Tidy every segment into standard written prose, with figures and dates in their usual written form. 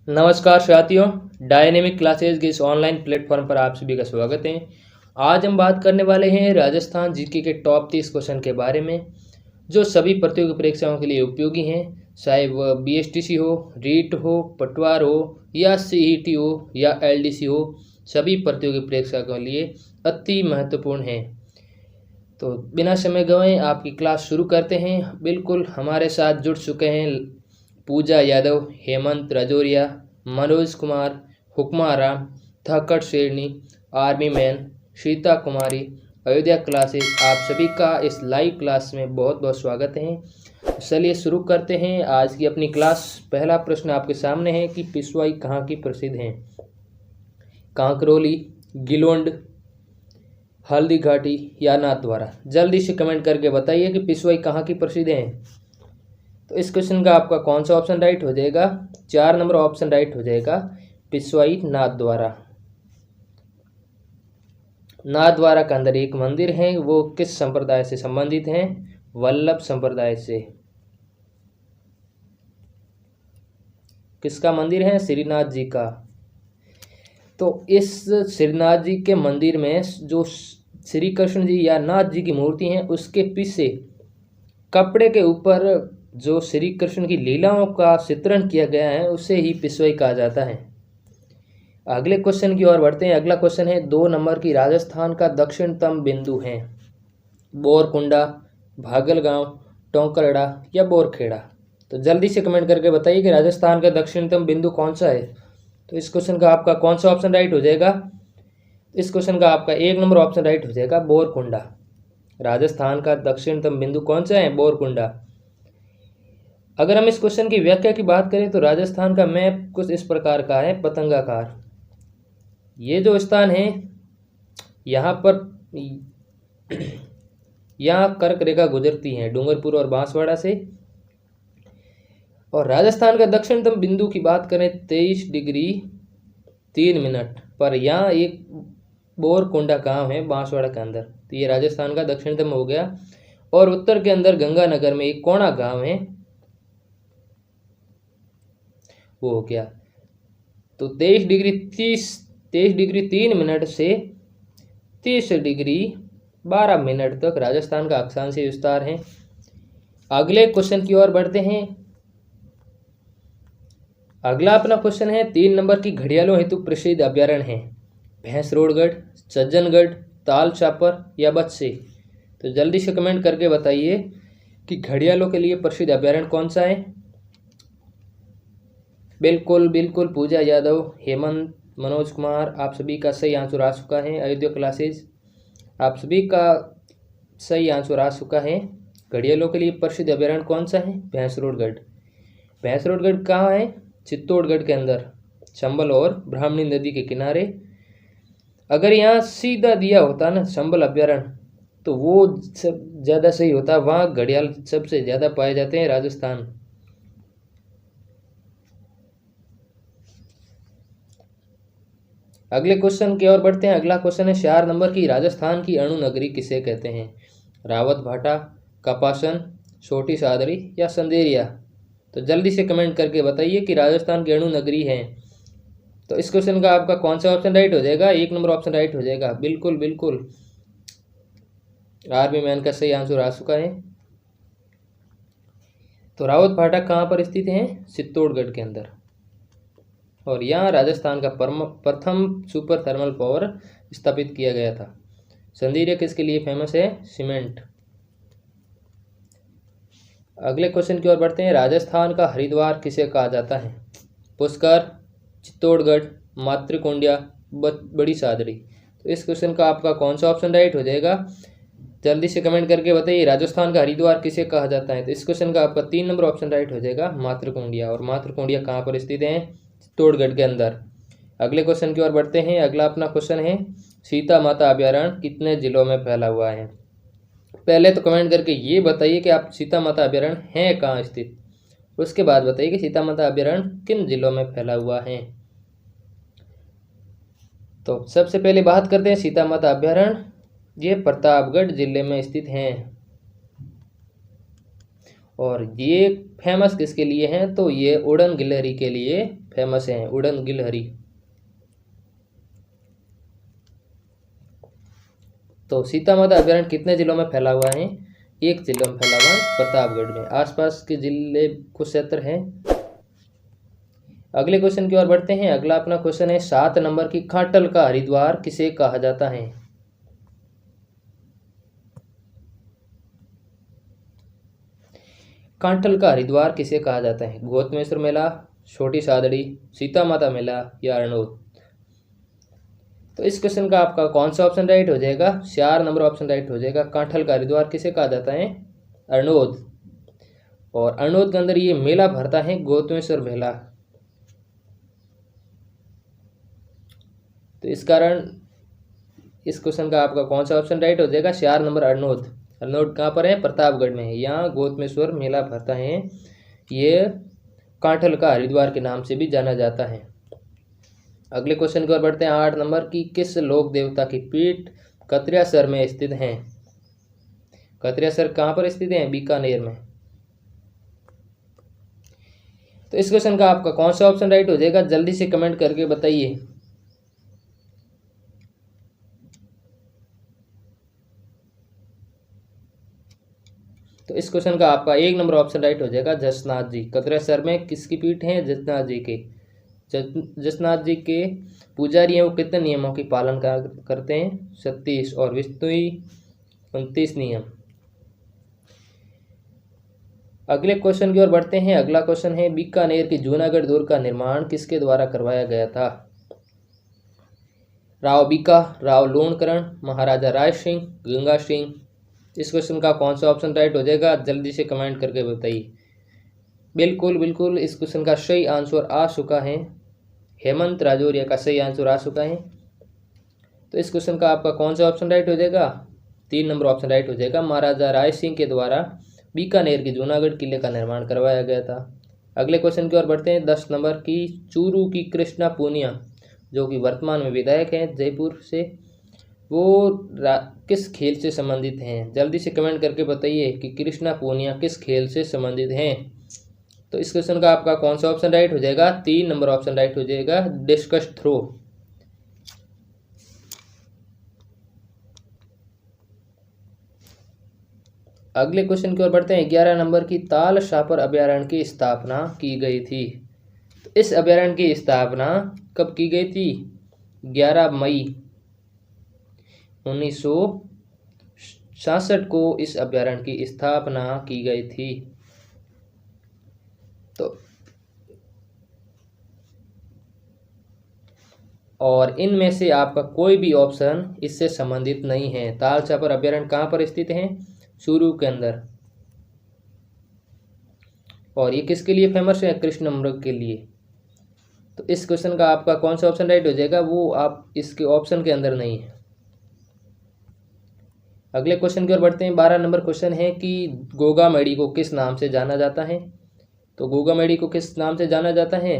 नमस्कार साथियों, dynamic classes के इस ऑनलाइन प्लेटफॉर्म पर आप सभी का स्वागत है। आज हम बात करने वाले हैं राजस्थान जीके के टॉप 30 क्वेश्चन के बारे में, जो सभी प्रतियोगी परीक्षाओं के लिए उपयोगी हैं, चाहे वह बीएसटीसी हो, रीट हो, पटवार हो या सीईटी हो या एलडीसी हो। सभी प्रतियोगी परीक्षा के लिए अति महत्वपूर्ण हैं। तो बिना समय गंवाए आपकी क्लास शुरू करते हैं। बिल्कुल हमारे साथ जुड़ चुके हैं पूजा यादव, हेमंत राजौरिया, मनोज कुमार, हुक्मा राम, धाकड़ शेरनी, आर्मी मैन, सीता कुमारी, अयोध्या क्लासेस। आप सभी का इस लाइव क्लास में बहुत बहुत स्वागत है। चलिए शुरू करते हैं आज की अपनी क्लास। पहला प्रश्न आपके सामने है कि पिसवाई कहाँ की प्रसिद्ध हैं? कांकरोली, गिलोंड, हल्दी घाटी या नाथद्वारा। जल्दी से कमेंट करके बताइए कि पिसवाई कहाँ की प्रसिद्ध हैं। तो इस क्वेश्चन का आपका कौन सा ऑप्शन राइट हो जाएगा? 4 नंबर ऑप्शन राइट हो जाएगा, पिसवाई नाथद्वारा। नाथद्वारा के अंदर एक मंदिर है, वो किस संप्रदाय से संबंधित है? वल्लभ संप्रदाय से। किसका मंदिर है? श्रीनाथ जी का। तो इस श्रीनाथ जी के मंदिर में जो श्री कृष्ण जी या नाथ जी की मूर्ति है, उसके पीछे कपड़े के ऊपर जो श्री कृष्ण की लीलाओं का चित्रण किया गया है, उसे ही पिसवाई कहा जाता है। अगले क्वेश्चन की ओर बढ़ते हैं। अगला क्वेश्चन है 2 नंबर की, राजस्थान का दक्षिणतम बिंदु है? बोरकुंडा, भागलगांव, टोंकरड़ा या बोरखेड़ा। तो जल्दी से कमेंट करके बताइए कि राजस्थान का दक्षिणतम बिंदु कौन सा है। तो इस क्वेश्चन का आपका कौन सा ऑप्शन राइट हो जाएगा? इस क्वेश्चन का आपका 1 नंबर ऑप्शन राइट हो जाएगा, बोरकुंडा। राजस्थान का दक्षिणतम बिंदु कौन सा है? बोरकुंडा। अगर हम इस क्वेश्चन की व्याख्या की बात करें तो राजस्थान का मैप कुछ इस प्रकार का है, पतंगाकार। ये जो स्थान है, यहाँ पर यहाँ कर्क रेखा गुजरती है डूंगरपुर और बांसवाड़ा से। और राजस्थान का दक्षिणतम बिंदु की बात करें 23 डिग्री 3 मिनट पर। यहाँ एक बोरकुंडा गांव है बांसवाड़ा के अंदर, तो ये राजस्थान का दक्षिणतम हो गया। और उत्तर के अंदर गंगानगर में एक कोणा गांव है, वो हो गया। तो 23 डिग्री 3 मिनट से 30 डिग्री 12 मिनट तक राजस्थान का अक्षांशीय विस्तार है। अगले क्वेश्चन की ओर बढ़ते हैं। अगला अपना क्वेश्चन है 3 नंबर की, घड़ियालों हेतु प्रसिद्ध अभ्यारण्य है? भैंसरोडगढ़, सज्जनगढ़, ताल चापर या बच्चे। तो जल्दी से कमेंट करके बताइए कि घड़ियालों के लिए प्रसिद्ध अभ्यारण्य कौन सा है। बिल्कुल बिल्कुल पूजा यादव, हेमंत, मनोज कुमार, आप सभी का सही आंसर आ चुका है। अयोध्या क्लासेस, आप सभी का सही आंसर आ चुका है। घड़ियालों के लिए प्रसिद्ध अभ्यारण्य कौन सा है? भैंसरोडगढ़। भैंसरोडगढ़ कहाँ है? चित्तौड़गढ़ के अंदर, चंबल और ब्राह्मणी नदी के किनारे। अगर यहाँ सीधा दिया होता ना चंबल अभ्यारण्य, तो वो सब ज़्यादा सही होता। वहाँ घड़ियाल सबसे ज़्यादा पाए जाते हैं, राजस्थान। अगले क्वेश्चन की ओर बढ़ते हैं। अगला क्वेश्चन है 4 नंबर की, राजस्थान की अणु नगरी किसे कहते हैं? रावत भाटा, कपासन, छोटी सादरी या संदेरिया। तो जल्दी से कमेंट करके बताइए कि राजस्थान की अणु नगरी है। तो इस क्वेश्चन का आपका कौन सा ऑप्शन राइट हो जाएगा? 1 नंबर ऑप्शन राइट हो जाएगा। बिल्कुल बिल्कुल आर्मी मैन का सही आंसर आ चुका है। तो रावत भाटा कहाँ पर स्थित है? चित्तौड़गढ़ के अंदर। और यहाँ राजस्थान का प्रथम सुपर थर्मल पावर स्थापित किया गया था। संदीरिया किसके लिए फेमस है? सीमेंट। अगले क्वेश्चन की ओर बढ़ते हैं। राजस्थान का हरिद्वार किसे कहा जाता है? पुष्कर, चित्तौड़गढ़, मातृकुंडिया, बड़ी सादरी। तो इस क्वेश्चन का आपका कौन सा ऑप्शन राइट हो जाएगा? जल्दी से कमेंट करके बताइए, राजस्थान का हरिद्वार किसे कहा जाता है। तो इस क्वेश्चन का आपका 3 नंबर ऑप्शन राइट हो जाएगा, मातृकुंडिया। और मातृकुंडिया कहाँ पर स्थित है? चित्तौड़गढ़ के अंदर। अगले क्वेश्चन की ओर बढ़ते हैं। अगला अपना क्वेश्चन है, सीता माता अभ्यारण्य कितने जिलों में फैला हुआ है? पहले तो कमेंट करके ये बताइए कि आप सीता माता अभ्यारण्य है कहाँ स्थित, उसके बाद बताइए कि सीता माता अभ्यारण्य किन जिलों में फैला हुआ है। तो सबसे पहले बात करते हैं सीता माता अभ्यारण्य। ये प्रतापगढ़ जिले में स्थित हैं। और ये फेमस किसके लिए हैं, तो ये उड़न गिलहरी के लिए फेमस हैं, उड़न गिलहरी। तो सीता माता अभ्यारण्य कितने जिलों में फैला हुआ है, एक जिले में फैला हुआ है, प्रतापगढ़ में। आसपास के जिले कुछ क्षेत्र हैं। अगले क्वेश्चन की ओर बढ़ते हैं। अगला अपना क्वेश्चन है 7 नंबर की, कांटल का हरिद्वार किसे कहा जाता है। कांटल का हरिद्वार किसे कहा जाता है, गौतमेश्वर मेला, छोटी सादड़ी, सीता माता मेला या अरनोद। तो इस क्वेश्चन का आपका कौन सा ऑप्शन राइट हो जाएगा, 4 नंबर ऑप्शन राइट हो जाएगा। कांठल का हरिद्वार किसे कहा जाता है, अरनोद। और अरनोद के अंदर ये मेला भरता है, गौतमेश्वर मेला। तो इस कारण इस क्वेश्चन का आपका कौन सा ऑप्शन राइट हो जाएगा, 4 नंबर अरनोद। अरनोद कहाँ पर है, प्रतापगढ़ में है। यहाँ गौतमेश्वर मेला भरता है। ये कांठल का हरिद्वार के नाम से भी जाना जाता है। अगले क्वेश्चन की ओर बढ़ते हैं। 8 नंबर की, किस लोक देवता की पीठ कतरियासर में स्थित है। कतरियासर कहाँ पर स्थित है, बीकानेर में। तो इस क्वेश्चन का आपका कौन सा ऑप्शन राइट हो जाएगा, जल्दी से कमेंट करके बताइए। तो इस क्वेश्चन का आपका 1 नंबर ऑप्शन राइट हो जाएगा, जसनाथ जी। कतरियासर में किसकी पीठ है, जसनाथ जी के। जसनाथ जी के पुजारी हैं, वो कितने नियमों की पालन करते हैं, 36, और विष्णुई 29 नियम। अगले क्वेश्चन की ओर बढ़ते हैं। अगला क्वेश्चन है, बीकानेर की जूनागढ़ दुर्ग का निर्माण किसके द्वारा करवाया गया था। राव बीका, राव लूणकरण, महाराजा राय सिंह, गंगा सिंह। इस क्वेश्चन का कौन सा ऑप्शन राइट हो जाएगा, जल्दी से कमेंट करके बताइए। बिल्कुल इस क्वेश्चन का सही आंसर आ चुका है, हेमंत राजौरिया का सही आंसर आ चुका है। तो इस क्वेश्चन का आपका कौन सा ऑप्शन राइट हो जाएगा, 3 नंबर ऑप्शन राइट हो जाएगा। महाराजा राय सिंह के द्वारा बीकानेर की जूनागढ़ किले का निर्माण करवाया गया था। अगले क्वेश्चन की ओर बढ़ते हैं। 10 नंबर की, चूरू की कृष्णा पूनिया, जो कि वर्तमान में विधायक हैं जयपुर से, वो किस खेल से संबंधित हैं। जल्दी से कमेंट करके बताइए कि कृष्णा पूनिया किस खेल से संबंधित हैं। तो इस क्वेश्चन का आपका कौन सा ऑप्शन राइट हो जाएगा, 3 नंबर ऑप्शन राइट हो जाएगा, डिस्कस थ्रो। अगले क्वेश्चन की ओर बढ़ते हैं। 11 नंबर की, ताल शापर अभयारण्य की स्थापना की गई थी। तो इस अभयारण्य की स्थापना कब की गई थी, 11 मई 1966 को इस अभयारण्य की स्थापना की गई थी। तो और इनमें से आपका कोई भी ऑप्शन इससे संबंधित नहीं है। ताल छापर अभयारण्य कहाँ पर स्थित है, चूरू के अंदर। और ये किसके लिए फेमस है, कृष्ण मृग के लिए। तो इस क्वेश्चन का आपका कौन सा ऑप्शन राइट हो जाएगा, वो आप इसके ऑप्शन के अंदर नहीं है। अगले क्वेश्चन की ओर बढ़ते हैं। 12 नंबर क्वेश्चन है कि गोगा मेडी को किस नाम से जाना जाता है। तो गोगा मेडी को किस नाम से जाना जाता है,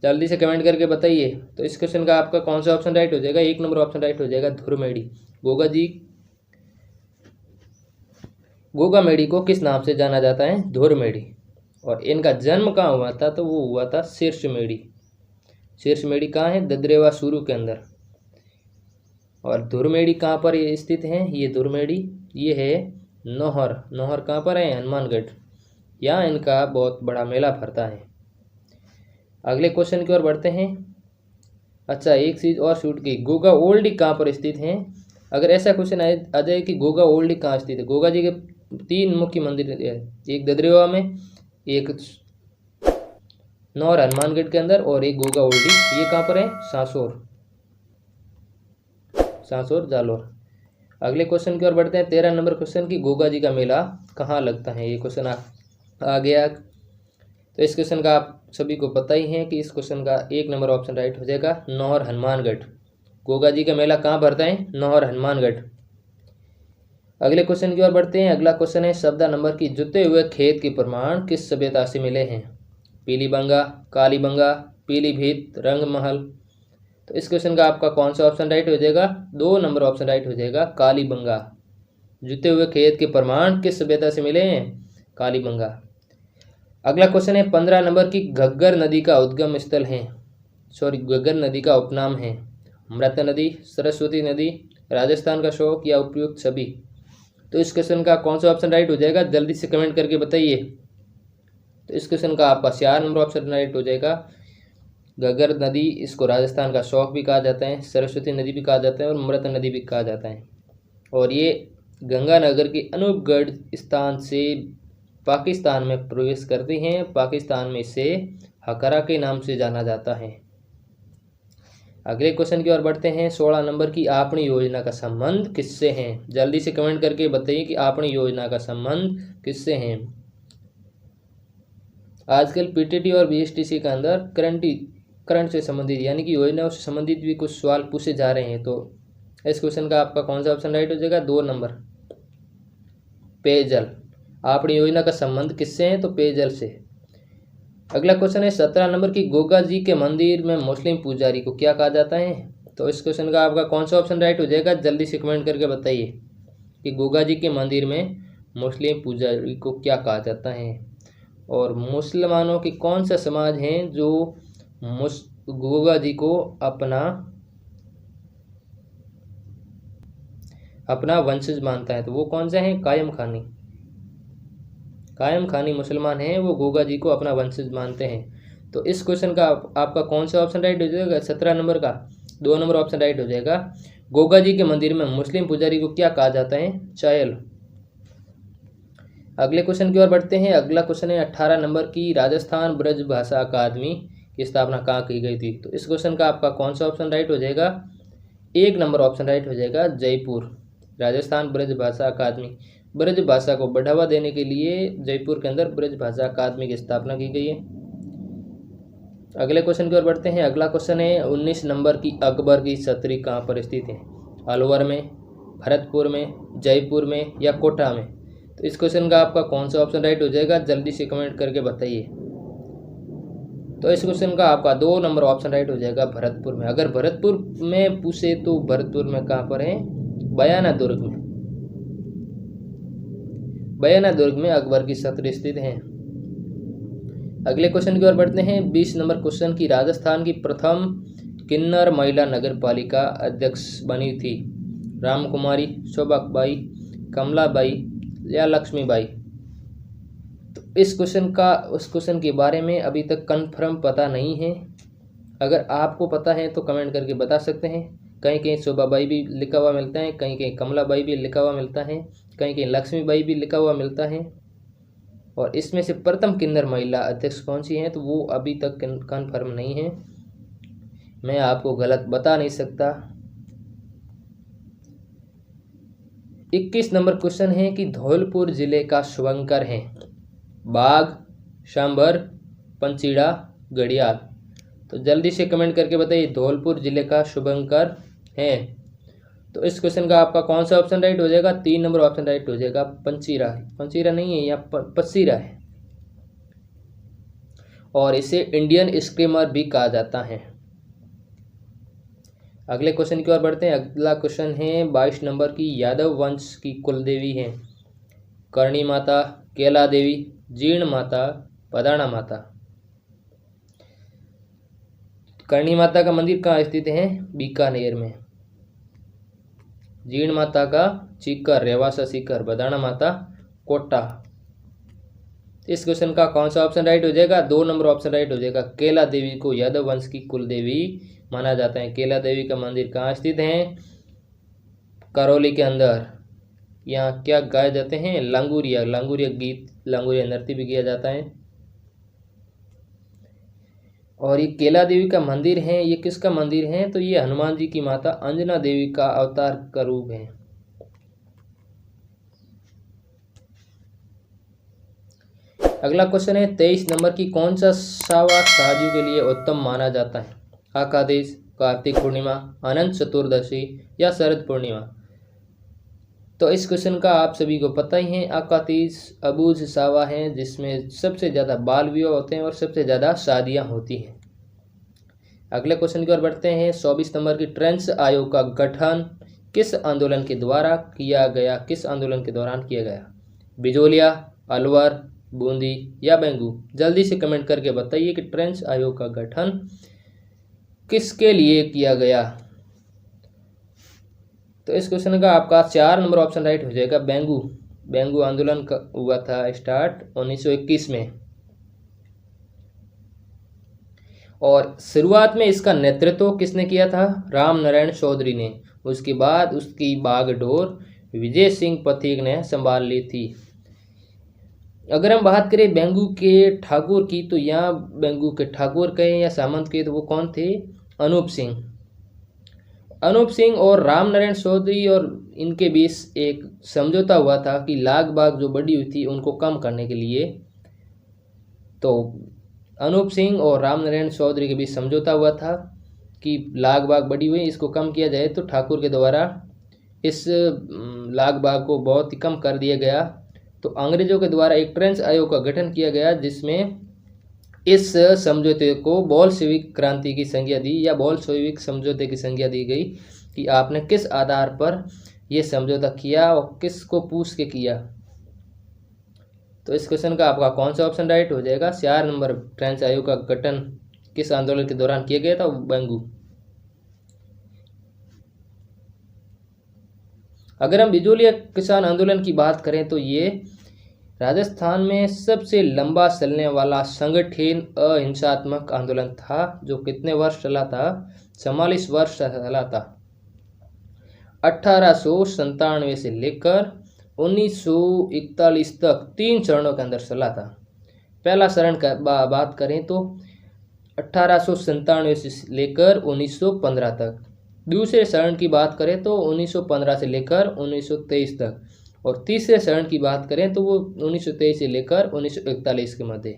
जल्दी से कमेंट करके बताइए। तो इस क्वेश्चन का आपका कौन सा ऑप्शन राइट हो जाएगा, 1 नंबर ऑप्शन राइट हो जाएगा, धुरमेडी। गोगा मेडी को किस नाम से जाना जाता है, धुरमेडी। और इनका जन्म कहाँ हुआ था, तो वो हुआ था शीर्षमेड़ी। शीर्षमेड़ी कहाँ है, ददरेवा चूरू के अंदर। और धुरमेड़ी कहाँ पर ये स्थित है, ये धुरमेड़ी ये है नौहर। नौहर कहाँ पर है, हनुमानगढ़। यहाँ इनका बहुत बड़ा मेला भरता है। अगले क्वेश्चन की ओर बढ़ते हैं। अच्छा, एक चीज़ और छूट गई, गोगा ओल्डी कहाँ पर स्थित है। अगर ऐसा क्वेश्चन आ जाए कि गोगा ओल्डी कहाँ स्थित है, गोगा जी के 3 मुख्य मंदिर है, एक ददरेवा में, एक नौर हनुमानगढ़ के अंदर, और एक गोगा ओल्डी। ये कहाँ पर है, सांसौर जालोर। अगले क्वेश्चन की ओर बढ़ते हैं। 13 नंबर क्वेश्चन की, गोगा जी का मेला कहाँ लगता है। ये क्वेश्चन आ गया। तो इस क्वेश्चन का आप सभी को पता ही है कि इस क्वेश्चन का 1 नंबर ऑप्शन राइट हो जाएगा, नौहर हनुमानगढ़। गोगा जी का मेला कहाँ भरता है, नौहर हनुमानगढ़। अगले क्वेश्चन की ओर बढ़ते हैं। अगला क्वेश्चन है 14 नंबर की, जुते हुए खेत के प्रमाण किस सभ्यता से मिले हैं। पीलीबंगा, कालीबंगा, पीलीभीत, रंगमहल। तो इस क्वेश्चन का आपका कौन सा ऑप्शन राइट हो जाएगा, 2 नंबर ऑप्शन राइट हो जाएगा, कालीबंगा। जुते हुए खेत के प्रमाण किस सभ्यता से मिले हैं, कालीबंगा। अगला क्वेश्चन है 15 नंबर की घग्गर नदी का उद्गम स्थल है, घग्गर नदी का उपनाम है मृत नदी, सरस्वती नदी, राजस्थान का शोक या उपयुक्त सभी। तो इस क्वेश्चन का कौन सा ऑप्शन राइट हो जाएगा, जल्दी से कमेंट करके बताइए। तो इस क्वेश्चन का आपका 4 नंबर ऑप्शन राइट हो जाएगा। घग्गर नदी, इसको राजस्थान का शौक भी कहा जाता है, सरस्वती नदी भी कहा जाता है और मृत नदी भी कहा जाता है। और ये गंगानगर के अनूपगढ़ स्थान से पाकिस्तान में प्रवेश करती हैं। पाकिस्तान में इसे हकरा के नाम से जाना जाता है। अगले क्वेश्चन की ओर बढ़ते हैं। 16 नंबर की आपनी योजना का संबंध किससे है, जल्दी से कमेंट करके बताइए कि आपनी योजना का संबंध किससे है। आजकल पीटीटी और बीएसटीसी के अंदर करंट से संबंधित यानी कि योजनाओं से संबंधित भी कुछ सवाल पूछे जा रहे हैं। तो इस क्वेश्चन का आपका कौन सा ऑप्शन राइट हो जाएगा, 2 नंबर पेयजल। आपनी योजना का संबंध किससे है, तो पेयजल से। अगला क्वेश्चन है 17 नंबर की गोगा जी के मंदिर में मुस्लिम पुजारी को क्या कहा जाता है। तो इस क्वेश्चन का आपका कौन सा ऑप्शन राइट हो जाएगा, जल्दी से कमेंट करके बताइए कि गोगा जी के मंदिर में मुस्लिम पुजारी को क्या कहा जाता है। और मुसलमानों की कौन सा समाज है जो गोगा जी को अपना वंशज मानता है, तो वो कौन सा है, कायम खानी मुसलमान हैं, वो गोगा जी को अपना वंशज मानते हैं। तो इस क्वेश्चन का आपका कौन सा ऑप्शन राइट हो जाएगा, 17 नंबर का 2 नंबर ऑप्शन राइट हो जाएगा। गोगा जी के मंदिर में मुस्लिम पुजारी को क्या कहा जाता है, चायल। अगले क्वेश्चन की ओर बढ़ते हैं। अगला क्वेश्चन है 18 नंबर की राजस्थान ब्रज भाषा अकादमी की स्थापना कहाँ की गई थी। तो इस क्वेश्चन का आपका कौन सा ऑप्शन राइट हो जाएगा, 1 नंबर ऑप्शन राइट हो जाएगा, जयपुर। राजस्थान ब्रज भाषा अकादमी, ब्रज भाषा को बढ़ावा देने के लिए जयपुर के अंदर ब्रज भाषा अकादमी की स्थापना की गई है। अगले क्वेश्चन की ओर बढ़ते हैं। अगला क्वेश्चन है 19 नंबर की अकबर की छतरी कहाँ पर स्थित है, अलवर में, भरतपुर में, जयपुर में या कोटा में। तो इस क्वेश्चन का आपका कौन सा ऑप्शन राइट हो जाएगा, जल्दी से कमेंट करके बताइए। तो इस क्वेश्चन का आपका 2 नंबर ऑप्शन राइट हो जाएगा, भरतपुर में। अगर भरतपुर में पूछे तो भरतपुर में कहाँ पर है, बयाना दुर्ग में। बयाना दुर्ग में अकबर की छतरी स्थित है। अगले क्वेश्चन की ओर बढ़ते हैं। 20 नंबर क्वेश्चन की राजस्थान की प्रथम किन्नर महिला नगर पालिका अध्यक्ष बनी थी, राम कुमारी, शोभाबाई, कमलाबाई या लक्ष्मीबाई। तो इस क्वेश्चन के बारे में अभी तक कंफर्म पता नहीं है। अगर आपको पता है तो कमेंट करके बता सकते हैं। कहीं कहीं शोभाबाई भी लिखा हुआ मिलता है, कहीं कहीं कमलाबाई भी लिखा हुआ मिलता है, कहीं कहीं लक्ष्मीबाई भी लिखा हुआ मिलता है। और इसमें से प्रथम किन्नर महिला अध्यक्ष कौन सी हैं, तो वो अभी तक कंफर्म नहीं है, मैं आपको गलत बता नहीं सकता। 21 नंबर क्वेश्चन है कि धौलपुर जिले का शुभंकर है, बाघ, सांभर, पंचीड़ा, घड़ियाल। तो जल्दी से कमेंट करके बताइए धौलपुर जिले का शुभंकर है। तो इस क्वेश्चन का आपका कौन सा ऑप्शन राइट हो जाएगा, 3 नंबर ऑप्शन राइट हो जाएगा, पंचीरा। पंचीरा नहीं है, यहाँ पसीरा है। और इसे इंडियन स्क्रीमर भी कहा जाता है। अगले क्वेश्चन की ओर बढ़ते हैं। अगला क्वेश्चन है 22 नंबर की यादव वंश की कुल देवी है, करणी माता, केला देवी, जीर्ण माता, पदाणा माता। करणी माता का मंदिर कहाँ स्थित है, बीकानेर में। जीर्ण माता का सीकर, रेवासा सीकर, बदाणा माता कोटा। इस क्वेश्चन का कौन सा ऑप्शन राइट हो जाएगा, 2 नंबर ऑप्शन राइट हो जाएगा। केला देवी को यादव वंश की कुल देवी माना जाता है। केला देवी का मंदिर कहाँ स्थित है, करौली के अंदर। यहाँ क्या गाए जाते हैं, लांगुरिया, लांगुरिया गीत, लांगुरिया नृत्य भी किया जाता है। और ये केला देवी का मंदिर है, ये किसका मंदिर है, तो ये हनुमान जी की माता अंजना देवी का अवतार का रूप है। अगला क्वेश्चन है 23 नंबर की कौन सा सावा शादियों के लिए उत्तम माना जाता है, आकादेश, कार्तिक पूर्णिमा, अनंत चतुर्दशी या शरद पूर्णिमा। तो इस क्वेश्चन का आप सभी को पता ही है, आकातीज अबूझ सावा है जिसमें सबसे ज़्यादा बाल विवाह होते हैं और सबसे ज़्यादा शादियां होती हैं। अगले क्वेश्चन की ओर बढ़ते हैं। 24 नंबर की ट्रेंच आयोग का गठन किस आंदोलन के द्वारा किया गया, किस आंदोलन के दौरान किया गया, बिजोलिया, अलवर, बूंदी या बेंगू? जल्दी से कमेंट करके बताइए कि ट्रेंच आयोग का गठन किसके लिए किया गया। तो इस क्वेश्चन का आपका 4 नंबर ऑप्शन राइट हो जाएगा, बेंगू। बेंगू आंदोलन का हुआ था स्टार्ट 1921 में, और शुरुआत में इसका नेतृत्व किसने किया था? राम नारायण चौधरी ने। उसके बाद उसकी बागडोर विजय सिंह पथिक ने संभाल ली थी। अगर हम बात करें बेंगू के ठाकुर की, तो यहाँ बेंगू के ठाकुर कहें या सामंत के, तो वो कौन थे? अनूप सिंह। अनूप सिंह और राम नारायण चौधरी और इनके बीच एक समझौता हुआ था कि लाग बाग जो बढ़ी हुई थी उनको कम करने के लिए। तो अनूप सिंह और राम नारायण चौधरी के बीच समझौता हुआ था कि लाग बाग बढ़ी हुई इसको कम किया जाए। तो ठाकुर के द्वारा इस लाग बाग को बहुत ही कम कर दिया गया। तो अंग्रेजों के द्वारा एक ट्रेंच आयोग का गठन किया गया, जिसमें इस समझौते को बोल्शेविक क्रांति की संज्ञा दी या बोल्शेविक समझौते की संज्ञा दी गई कि आपने किस आधार पर यह समझौता किया और किसको पूछ के किया। तो इस क्वेश्चन का आपका कौन सा ऑप्शन राइट हो जाएगा? 4 नंबर, ट्रेंच आयोग का गठन किस आंदोलन के दौरान किया गया था? बेंगू। अगर हम बिजोलिया किसान आंदोलन की बात करें तो ये राजस्थान में सबसे लंबा चलने वाला संगठित अहिंसात्मक आंदोलन था, जो कितने वर्ष चला था? 44 वर्ष चला था। 1897 से लेकर 1941 तक 3 चरणों के अंदर चला था। पहला चरण का बात करें तो 1897 से लेकर 1915 तक। दूसरे चरण की बात करें तो 1915 से लेकर 1923 तक, और तीसरे चरण की बात करें तो वो 1923 से लेकर 1941 के मध्य।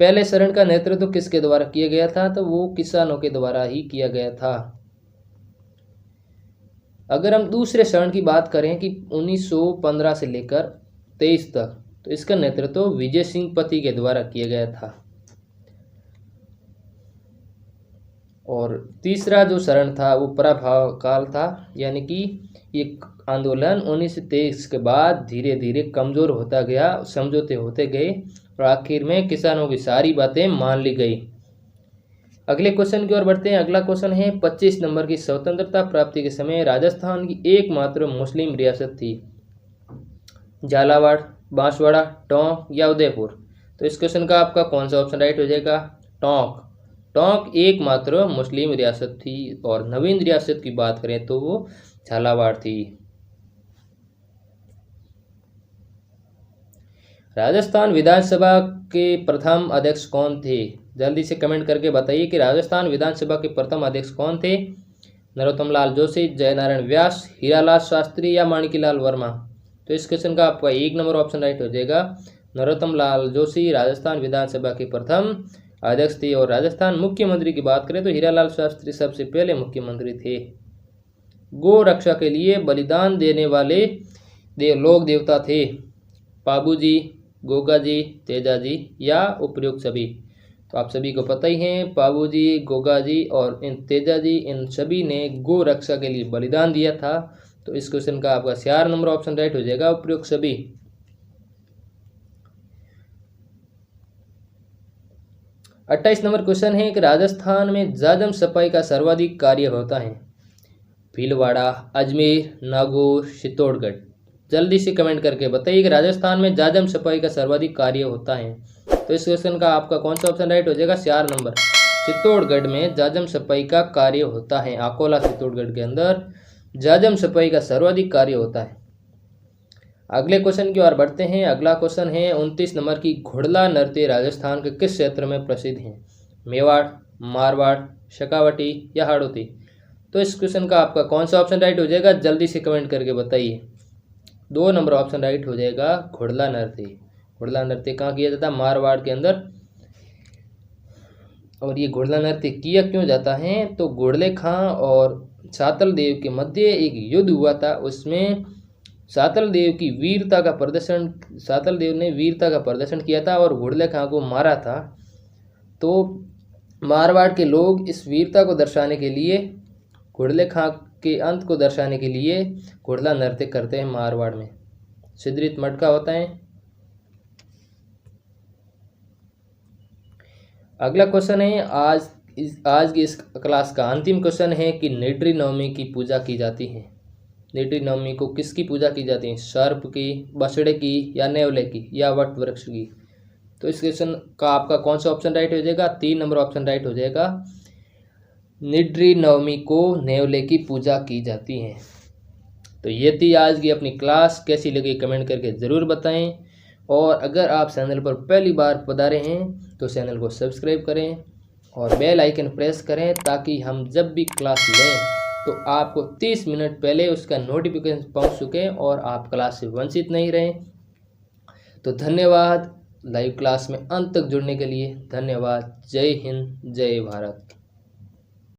पहले चरण का नेतृत्व किसके द्वारा किया गया था? तो वो किसानों के द्वारा ही किया गया था। अगर हम दूसरे चरण की बात करें कि 1915 से लेकर 23 तक, तो इसका नेतृत्व विजय सिंह पति के द्वारा किया गया था। और तीसरा जो चरण था वो पराभव काल था, यानी कि ये आंदोलन 1923 के बाद धीरे धीरे कमजोर होता गया, समझौते होते गए और आखिर में किसानों की सारी बातें मान ली गई। अगले क्वेश्चन की ओर बढ़ते हैं। अगला क्वेश्चन है 25 नंबर की, स्वतंत्रता प्राप्ति के समय राजस्थान की एकमात्र मुस्लिम रियासत थी? झालावाड़, बांसवाड़ा, टोंक या उदयपुर? तो इस क्वेश्चन का आपका कौन सा ऑप्शन राइट हो जाएगा? टोंक। टोंक एकमात्र मुस्लिम रियासत थी, और नवीन रियासत की बात करें तो वो झालावाड़ थी। राजस्थान विधानसभा के प्रथम अध्यक्ष कौन थे? जल्दी से कमेंट करके बताइए कि राजस्थान विधानसभा के प्रथम अध्यक्ष कौन थे? नरोत्तम लाल जोशी, जयनारायण व्यास, हीरालाल शास्त्री या माणिकलाल वर्मा? तो इस क्वेश्चन का आपका 1 नंबर ऑप्शन राइट हो जाएगा। नरोत्तम लाल जोशी राजस्थान विधानसभा के प्रथम अध्यक्ष थे। और राजस्थान मुख्यमंत्री की बात करें तो हीरालाल शास्त्री सबसे पहले मुख्यमंत्री थे। गो रक्षा के लिए बलिदान देने वाले लोक देवता थे? पाबूजी, गोगाजी, तेजाजी या उपयुक्त सभी? तो आप सभी को पता ही है, पाबूजी, गोगाजी और इन तेजाजी, इन सभी ने गो रक्षा के लिए बलिदान दिया था। तो इस क्वेश्चन का आपका 4 नंबर ऑप्शन राइट हो जाएगा, उपयुक्त सभी। 28 नंबर क्वेश्चन है कि राजस्थान में जाजम सफाई का सर्वाधिक कार्य होता है? भीलवाड़ा, अजमेर, नागौर, चित्तौड़गढ़? जल्दी से कमेंट करके बताइए कि राजस्थान में जाजम सफाई का सर्वाधिक कार्य होता है। तो इस क्वेश्चन का आपका कौन सा ऑप्शन राइट हो जाएगा? 4 नंबर, चित्तौड़गढ़ में जाजम सफाई का कार्य होता है। अकोला चित्तौड़गढ़ के अंदर जाजम सफाई का सर्वाधिक कार्य होता है। अगले क्वेश्चन की ओर बढ़ते हैं। अगला क्वेश्चन है 29 नंबर की, घुड़ला नृत्य राजस्थान के किस क्षेत्र में प्रसिद्ध है? मेवाड़, मारवाड़, शेखावटी या हाड़ौती? तो इस क्वेश्चन का आपका कौन सा ऑप्शन राइट हो जाएगा? जल्दी से कमेंट करके बताइए। 2 नंबर ऑप्शन राइट हो जाएगा, घुड़ला नृत्य। घुड़ला नृत्य कहाँ किया जाता है? मारवाड़ के अंदर। और ये घुड़ला नृत्य किया क्यों जाता है? तो घुड़ले खां और सातल देव के मध्य एक युद्ध हुआ था, उसमें सातल देव ने वीरता का प्रदर्शन किया था और घुड़ले खां को मारा था। तो मारवाड़ के लोग इस वीरता को दर्शाने के लिए, घुड़ले खां के अंत को दर्शाने के लिए घुड़ला नृत्य करते हैं। मारवाड़ में सिद्धरित मटका होता है। अगला क्वेश्चन है आज की इस क्लास का अंतिम क्वेश्चन है कि निड्री नवमी की पूजा की जाती है। निड्री नवमी को किसकी पूजा की जाती है? सर्प की, बछड़े की, या नेवले की, या वट वृक्ष की? तो इस क्वेश्चन का आपका कौन सा ऑप्शन राइट हो जाएगा? 3 नंबर ऑप्शन राइट हो जाएगा। निड्री नवमी को नेवले की पूजा की जाती है। तो ये थी आज की अपनी क्लास। कैसी लगी कमेंट करके ज़रूर बताएं। और अगर आप चैनल पर पहली बार पधारे हैं तो चैनल को सब्सक्राइब करें और बेल आइकन प्रेस करें ताकि हम जब भी क्लास लें तो आपको 30 मिनट पहले उसका नोटिफिकेशन पहुंच सके और आप क्लास से वंचित नहीं रहें। तो धन्यवाद लाइव क्लास में अंत तक जुड़ने के लिए। धन्यवाद। जय हिंद, जय भारत।